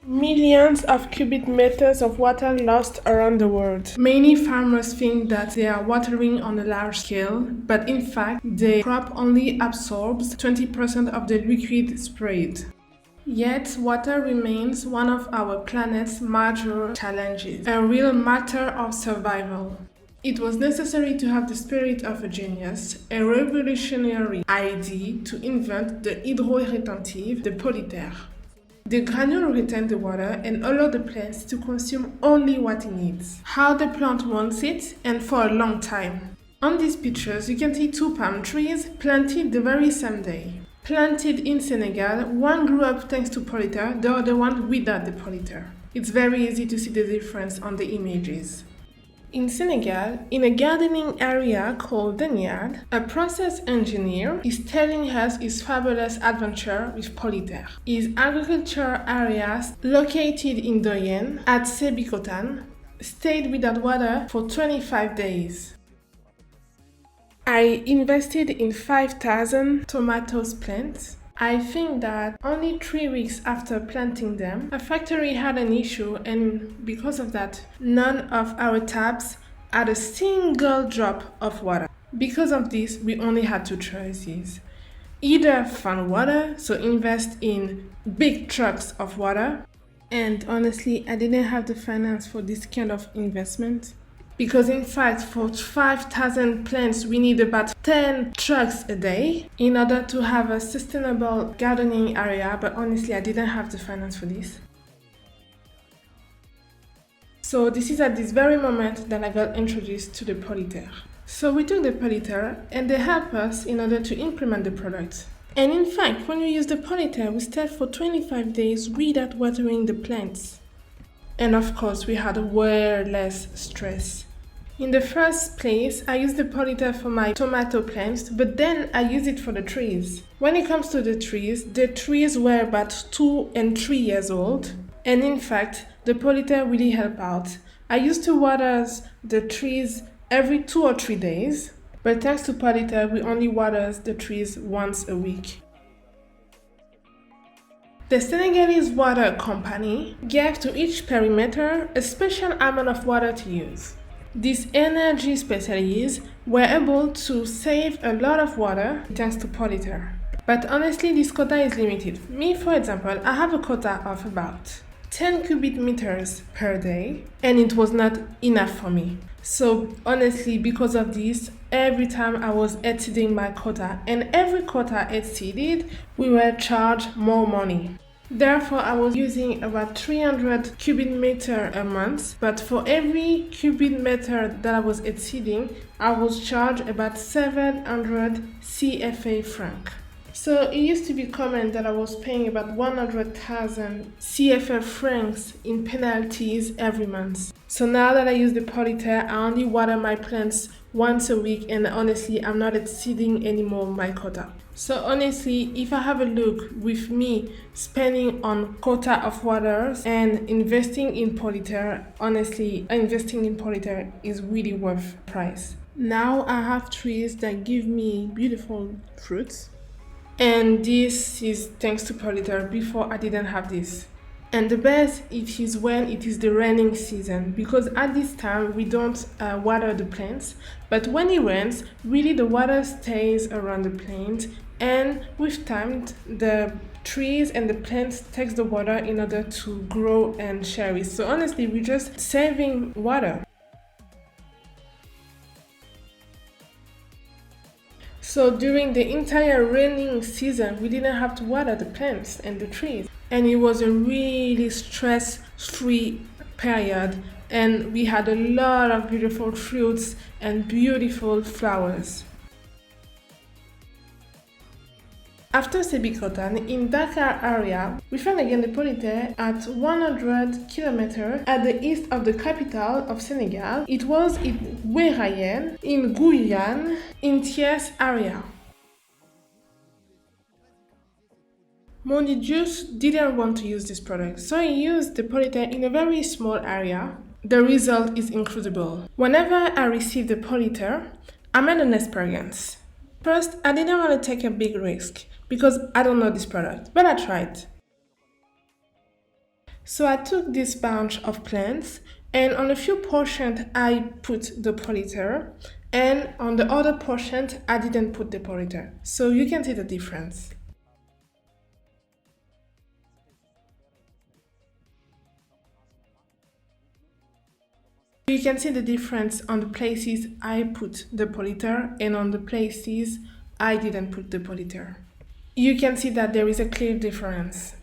Millions of cubic meters of water lost around the world. Many farmers think that they are watering on a large scale, but in fact, the crop only absorbs 20% of the liquid sprayed. Yet, water remains one of our planet's major challenges, a real matter of survival. It was necessary to have the spirit of a genius, a revolutionary idea to invent the hydro-retentive, the Polyter. The granule retain the water and allow the plants to consume only what it needs, how the plant wants it, and for a long time. On these pictures, you can see two palm trees planted the very same day. Planted in Senegal, one grew up thanks to Polyter, the other one without the Polyter. It's very easy to see the difference on the images. In Senegal, in a gardening area called Vineyard, a process engineer is telling us his fabulous adventure with Polyter. His agriculture areas, located in Doyen at Sébikotane, stayed without water for 25 days. I invested in 5,000 tomatoes plants. I think that only 3 weeks after planting them, a factory had an issue, and because of that, none of our taps had a single drop of water. Because of this, we only had two choices. Either find water, so invest in big trucks of water, and honestly, I didn't have the finance for this kind of investment. Because in fact, for 5,000 plants, we need about 10 trucks a day in order to have a sustainable gardening area, but honestly, I didn't have the finance for this. So this is at this very moment that I got introduced to the Polyter. So we took the Polyter and they help us in order to implement the product. And in fact, when we use the Polyter, we stayed for 25 days without watering the plants. And of course, we had way less stress. In the first place, I used the Polyter for my tomato plants, but then I used it for the trees. When it comes to the trees were about 2 and 3 years old. And in fact, the Polyter really helped out. I used to water the trees every 2 or 3 days, but thanks to Polyter, we only water the trees once a week. The Senegalese water company gave to each perimeter a special amount of water to use. These energy specialists were able to save a lot of water thanks to Polyter. But honestly, this quota is limited. Me, for example, I have a quota of about 10 cubic meters per day, and it was not enough for me. So honestly, because of this, every time I was exceeding my quota, and every quota exceeded, we were charged more money. Therefore, I was using about 300 cubic meter a month, but for every cubic meter that I was exceeding, I was charged about 700 CFA franc. So it used to be common that I was paying about 100,000 CFA francs in penalties every month. So now that I use the Polyter, I only water my plants once a week, and honestly, I'm not exceeding anymore my quota. So honestly, if I have a look with me spending on quota of waters and investing in Polyter, honestly, investing in Polyter is really worth the price. Now I have trees that give me beautiful fruits. And this is thanks to Polyter. Before I didn't have this. And the best it is when it is the raining season, because at this time we don't water the plants, but when it rains, really the water stays around the plant, and with time the trees and the plants takes the water in order to grow and cherish. So honestly, we're just saving water. So during the entire raining season, we didn't have to water the plants and the trees. And it was a really stress-free period. And we had a lot of beautiful fruits and beautiful flowers. After Sébikotane, in Dakar area, we found again the Polyter at 100 km at the east of the capital of Senegal. It was in Ouérayen, in Guyane, in Thiès area. Mondidius didn't want to use this product, so he used the Polyter in a very small area. The result is incredible. Whenever I receive the Polyter, I made an experience. First, I didn't want to take a big risk because I don't know this product, but I tried. So I took this bunch of plants and on a few portions I put the polyter and on the other portions I didn't put the polyter. So you can see the difference. You can see the difference on the places I put the polyter and on the places I didn't put the polyter. You can see that there is a clear difference.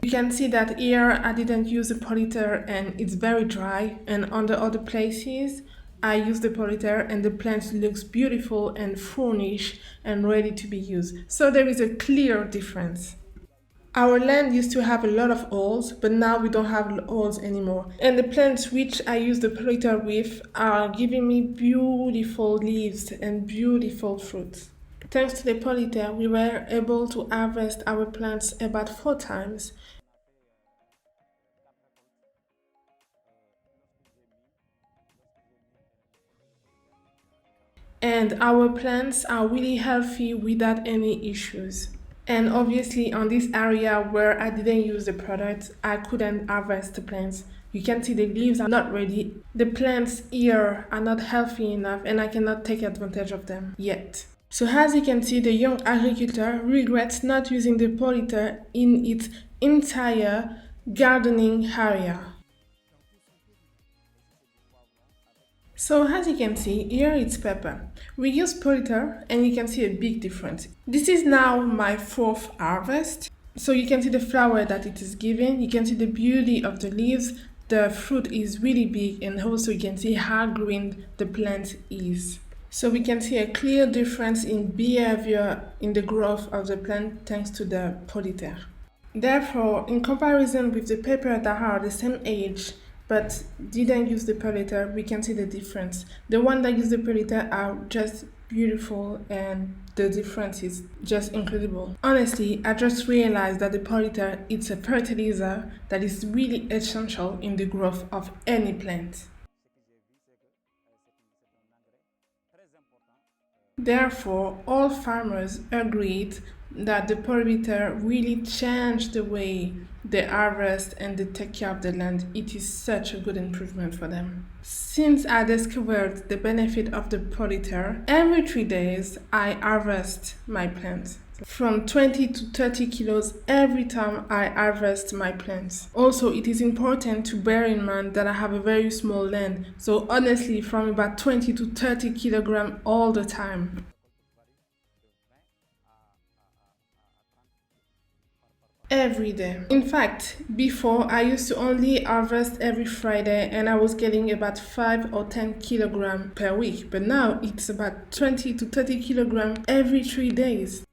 You can see that here I didn't use the polyter and it's very dry, and on the other places I used the polyter and the plant looks beautiful and furnished and ready to be used. So there is a clear difference. Our land used to have a lot of holes, but now we don't have holes anymore. And the plants which I use the polyter with are giving me beautiful leaves and beautiful fruits. Thanks to the polyter, we were able to harvest our plants about 4 times. And our plants are really healthy without any issues. And obviously on this area where I didn't use the product, I couldn't harvest the plants. You can see the leaves are not ready. The plants here are not healthy enough and I cannot take advantage of them yet. So as you can see, the young agricultor regrets not using the polyter in its entire gardening area. So as you can see, here it's pepper. We use polyter and you can see a big difference. This is now my 4th harvest. So you can see the flower that it is giving. You can see the beauty of the leaves. The fruit is really big and also you can see how green the plant is. So we can see a clear difference in behavior in the growth of the plant thanks to the polyter. Therefore, in comparison with the pepper that are the same age but didn't use the polyter, we can see the difference. The one that use the polyter are just beautiful and the difference is just incredible. Honestly, I just realized that the polyter is a fertilizer that is really essential in the growth of any plant. Therefore, all farmers agreed that the polyter really changed the way they harvest and they take care of the land. It is such a good improvement for them. Since I discovered the benefit of the polyter, every 3 days I harvest my plants. From 20 to 30 kilos every time I harvest my plants. Also, it is important to bear in mind that I have a very small land, so honestly from about 20 to 30 kilograms all the time. Every day. In fact, before I used to only harvest every Friday and I was getting about 5 or 10 kilograms per week, but now it's about 20 to 30 kilograms every 3 days.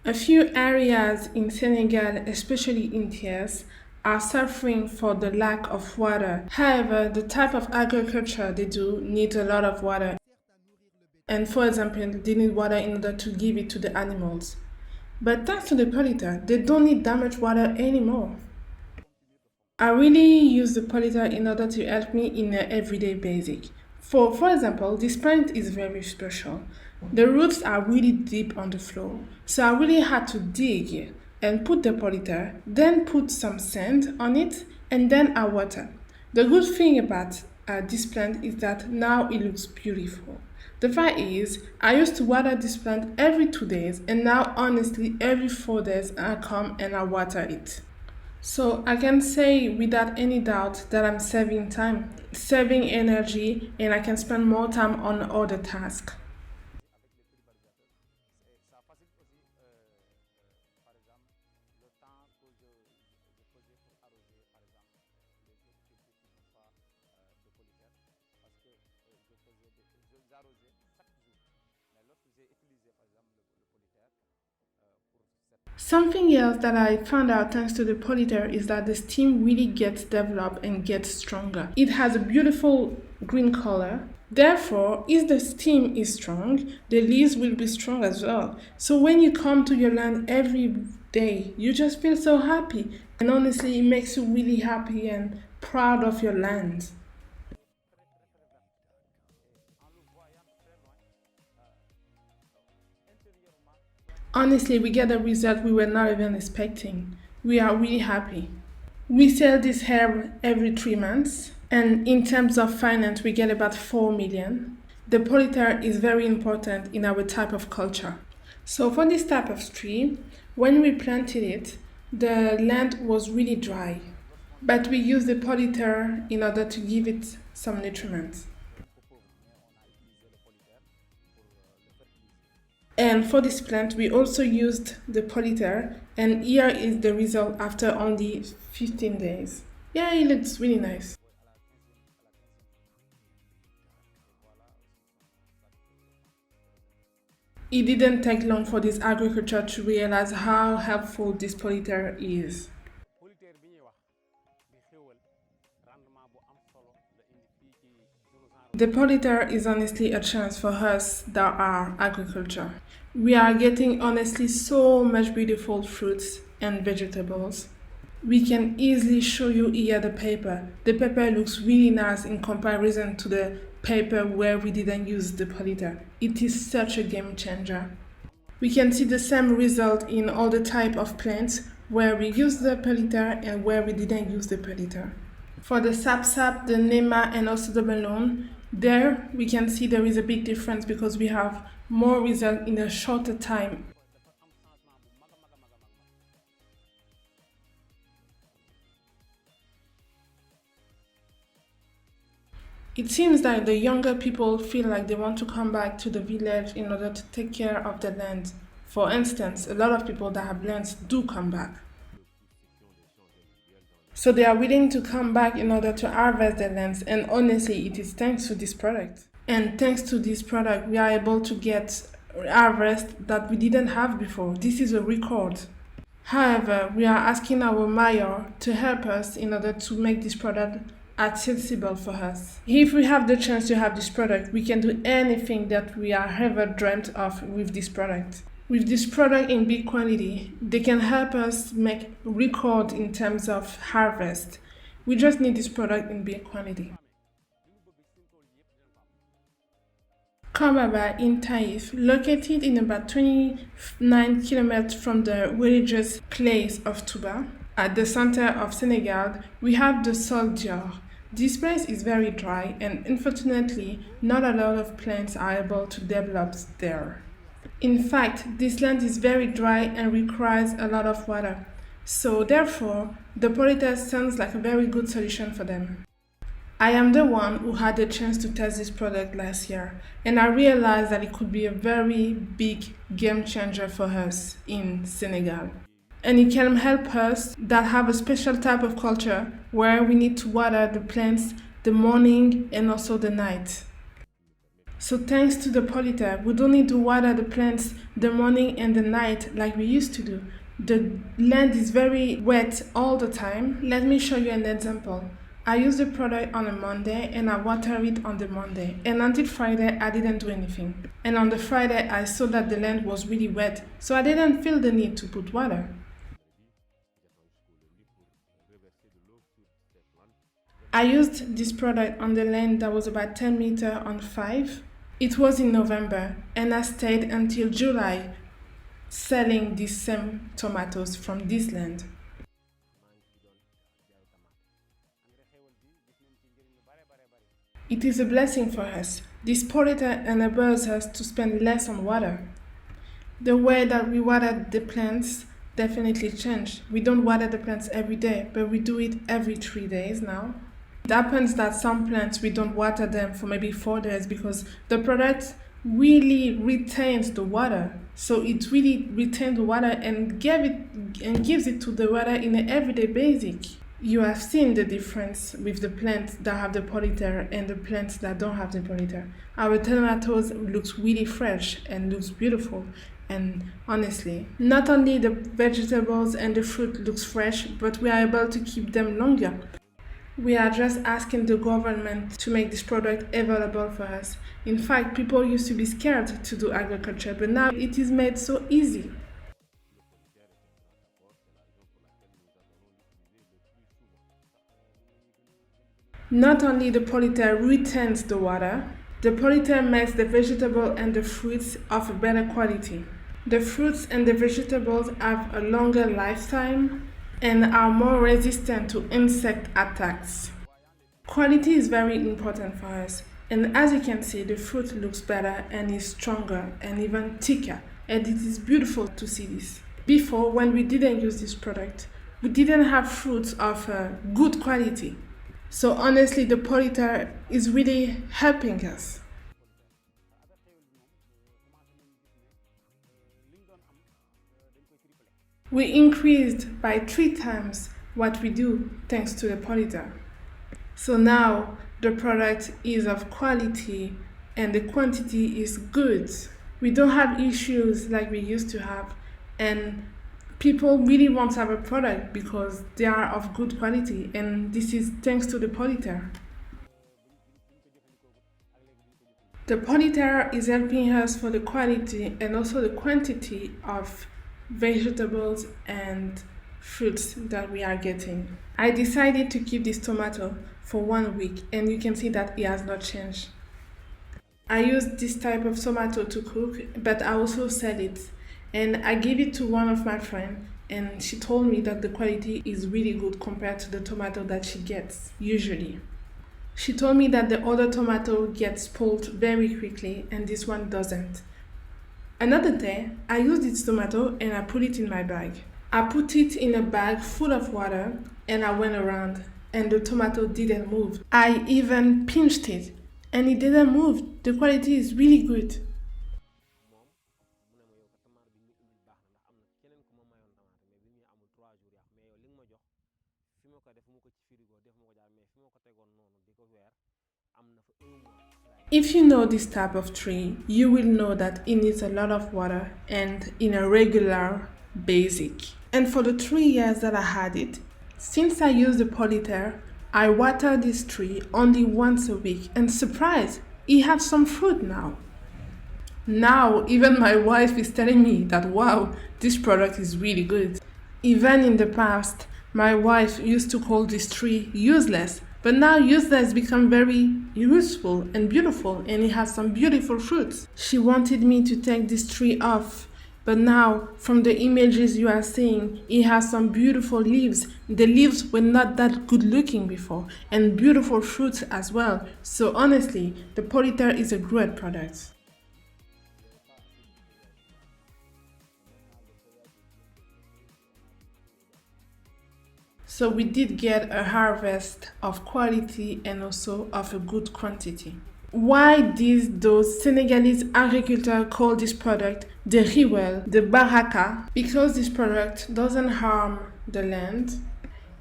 A few areas in Senegal, especially in Thiès, are suffering for the lack of water. However, the type of agriculture they do needs a lot of water. And for example, they need water in order to give it to the animals. But thanks to the polyter, they don't need that much water anymore. I really use the polyter in order to help me in an everyday basic. For example, this plant is very special. The roots are really deep on the floor, so I really had to dig and put the polyter, then put some sand on it, and then I water. The good thing about this plant is that now it looks beautiful. The fact is, I used to water this plant every 2 days, and now honestly every 4 days I come and I water it. So I can say without any doubt that I'm saving time, saving energy, and I can spend more time on other tasks. Something else that I found out thanks to the polyter is that the stem really gets developed and gets stronger. It has a beautiful green color. Therefore, if the stem is strong, the leaves will be strong as well. So when you come to your land every day, you just feel so happy. And honestly, it makes you really happy and proud of your land. Honestly, we get a result we were not even expecting. We are really happy. We sell this herb every 3 months, and in terms of finance, we get about 4 million. The polyter is very important in our type of culture. So for this type of tree, when we planted it, the land was really dry, but we used the polyter in order to give it some nutrients. And for this plant, we also used the polyter, and here is the result after only 15 days. Yeah, it looks really nice. It didn't take long for this agriculture to realize how helpful this polyter is. The polyter is honestly a chance for us that are agriculture. We are getting honestly so much beautiful fruits and vegetables. We can easily show you here the paper. The paper looks really nice in comparison to the paper where we didn't use the polyter. It is such a game changer. We can see the same result in all the type of plants where we use the polyter and where we didn't use the polyter. For the sap, the nema, and also the melon, there we can see there is a big difference because we have more result in a shorter time. It seems that the younger people feel like they want to come back to the village in order to take care of the land. For instance, a lot of people that have lands do come back. So they are willing to come back in order to harvest their lands, and honestly, it is thanks to this product. And thanks to this product, we are able to get harvest that we didn't have before. This is a record. However, we are asking our mayor to help us in order to make this product accessible for us. If we have the chance to have this product, we can do anything that we are ever dreamt of with this product. With this product in big quantity, they can help us make record in terms of harvest. We just need this product in big quantity. Kambaba in Taif, located in about 29 kilometers from the religious place of Touba, at the center of Senegal, we have the Sol d'Or. This place is very dry and unfortunately not a lot of plants are able to develop there. In fact, this land is very dry and requires a lot of water. So therefore, the polyter sounds like a very good solution for them. I am the one who had the chance to test this product last year, and I realized that it could be a very big game changer for us in Senegal. And it can help us that have a special type of culture where we need to water the plants the morning and also the night. So thanks to the polyter, we don't need to water the plants the morning and the night like we used to do. The land is very wet all the time. Let me show you an example. I use the product on a Monday and I water it on the Monday. And until Friday, I didn't do anything. And on the Friday, I saw that the land was really wet, so I didn't feel the need to put water. I used this product on the land that was about 10 meters on 5. It was in November, and I stayed until July selling these same tomatoes from this land. It is a blessing for us. This polyter enables us to spend less on water. The way that we water the plants definitely changed. We don't water the plants every day, but we do it every 3 days now. It happens that some plants we don't water them for maybe 4 days because the product really retains the water. So it really retains the water and gives it to the water in an everyday basis. You have seen the difference with the plants that have the polyter and the plants that don't have the polyter. Our tomatoes looks really fresh and looks beautiful. And honestly, not only the vegetables and the fruit looks fresh, but we are able to keep them longer. We are just asking the government to make this product available for us. In fact, people used to be scared to do agriculture, but now it is made so easy. Not only the polyter retains the water, the polyter makes the vegetable and the fruits of better quality. The fruits and the vegetables have a longer lifetime and are more resistant to insect attacks. Quality is very important for us, and as you can see, the fruit looks better and is stronger and even thicker, and it is beautiful to see this. Before, when we didn't use this product, we didn't have fruits of good quality. So honestly, the Polyter is really helping us. We increased by 3 times what we do thanks to the Polyter. So now the product is of quality and the quantity is good. We don't have issues like we used to have, and people really want to have a product because they are of good quality, and this is thanks to the Polyter. The Polyter is helping us for the quality and also the quantity of vegetables and fruits that we are getting. I decided to keep this tomato for 1 week, and you can see that it has not changed. I use this type of tomato to cook, but I also sell it, and I gave it to one of my friends, and she told me that the quality is really good compared to the tomato that she gets usually. She told me that the other tomato gets spoiled very quickly and this one doesn't. Another day, I used this tomato and I put it in my bag. I put it in a bag full of water and I went around, and the tomato didn't move. I even pinched it and it didn't move. The quality is really good. If you know this type of tree, you will know that it needs a lot of water and in a regular basic. And for the 3 years that I had it, since I used the Polyter, I water this tree only once a week, and surprise, it has some fruit now. Now, even my wife is telling me that wow, this product is really good. Even in the past, my wife used to call this tree useless, but now useless become very useful and beautiful, and it has some beautiful fruits. She wanted me to take this tree off, but now from the images you are seeing, it has some beautiful leaves. The leaves were not that good looking before, and beautiful fruits as well. So honestly, the Polyter is a great product. So we did get a harvest of quality and also of a good quantity. Why did those Senegalese agricultors call this product the riwel, the baraka? Because this product doesn't harm the land,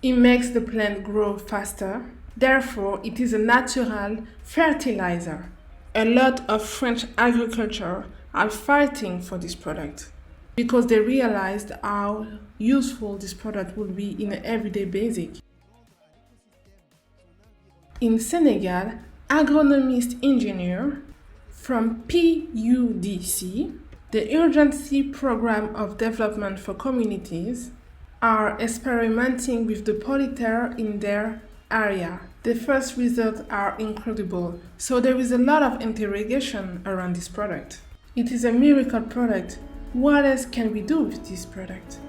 it makes the plant grow faster, therefore it is a natural fertilizer. A lot of French agriculture are fighting for this product because they realized how useful this product would be in an everyday basic. In Senegal, agronomist engineer from PUDC, the Urgency Program of Development for Communities, are experimenting with the Polyter in their area. The first results are incredible, so there is a lot of interrogation around this product. It is a miracle product. What else can we do with this product?